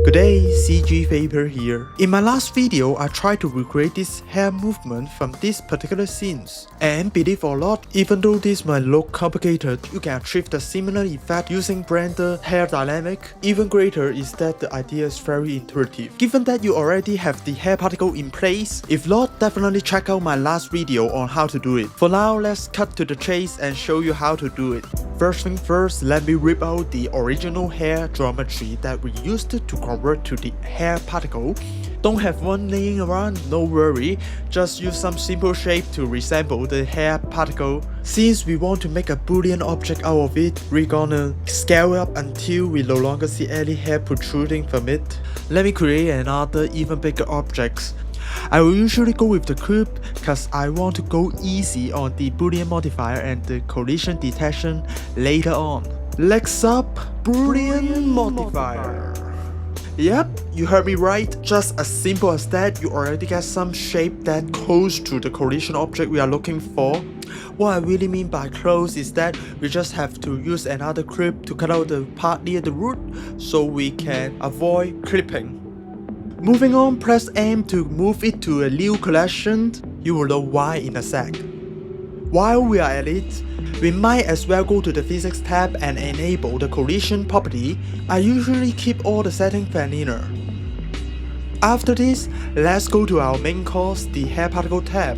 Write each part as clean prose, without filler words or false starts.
Good day, CG Vapor here. In my last video, I tried to recreate this hair movement from these particular scenes. And believe or not, even though this might look complicated, you can achieve the similar effect using Blender hair dynamic. Even greater is that the idea is very intuitive. Given that you already have the hair particle in place, if not, definitely check out my last video on how to do it. For now, let's cut to the chase and show you how to do it. First thing first, let me rip out the original hair geometry that we used to convert to the hair particle. Don't have one laying around, no worry, just use some simple shape to resemble the hair particle. Since we want to make a boolean object out of it, we're gonna scale up until we no longer see any hair protruding from it. Let me create another even bigger object. I will usually go with the cube cause I want to go easy on the boolean modifier and the collision detection later on. Next up, boolean modifier. Yep, you heard me right, just as simple as that, you already get some shape that close to the collision object we are looking for. What I really mean by close is that we just have to use another clip to cut out the part near the root so we can avoid clipping. Moving on, press M to move it to a new collection. You will know why in a sec. While we are at it, we might as well go to the Physics tab and enable the collision property. I usually keep all the settings vanilla. After this, let's go to our main course, the hair particle tab.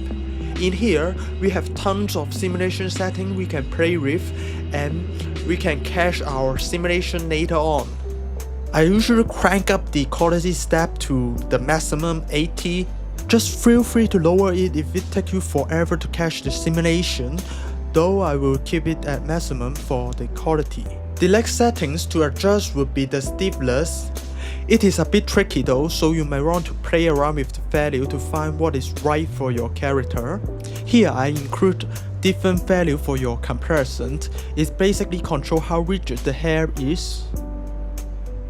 In here, we have tons of simulation settings we can play with and we can cache our simulation later on. I usually crank up the quality step to the maximum 80. Just feel free to lower it if it takes you forever to cache the simulation, though I will keep it at maximum for the quality. The next settings to adjust would be the stiffness. It is a bit tricky though, so you may want to play around with the value to find what is right for your character. Here I include different value for your comparison. It basically control how rigid the hair is.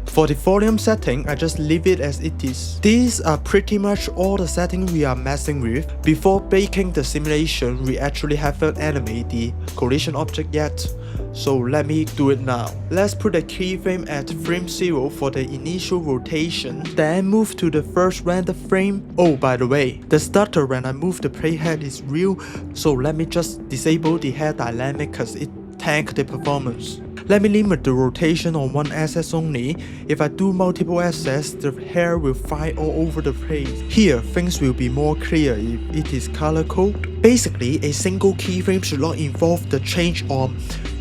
For the volume setting, I just leave it as it is. These are pretty much all the settings we are messing with. Before baking the simulation, we actually haven't animated the collision object yet. So let me do it now. Let's put a keyframe at frame 0 for the initial rotation, then move to the first render frame. Oh, by the way, the stutter when I move the playhead is real, so let me just disable the hair dynamic cause it tank the performance. Let me limit the rotation on one axis only. If I do multiple axes, the hair will fly all over the place. Here, things will be more clear if it is color coded. Basically, a single keyframe should not involve the change on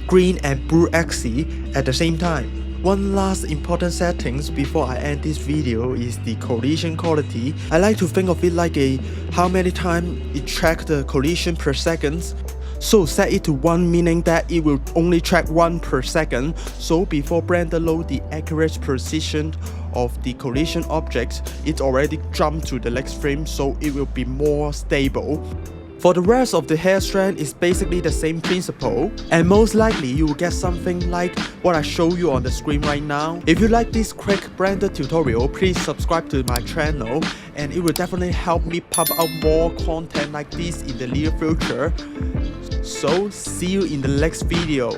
green and blue axes at the same time. One last important settings before I end this video is the collision quality. I like to think of it like how many times it tracks the collision per second. So set it to 1, meaning that it will only track 1 per second, so before Blender load the accurate precision of the collision object, it already jumped to the next frame so it will be more stable. For the rest of the hair strand is basically the same principle, and most likely you will get something like what I show you on the screen right now. If you like this quick Blender tutorial, please subscribe to my channel and it will definitely help me pump out more content like this in the near future. So see you in the next video.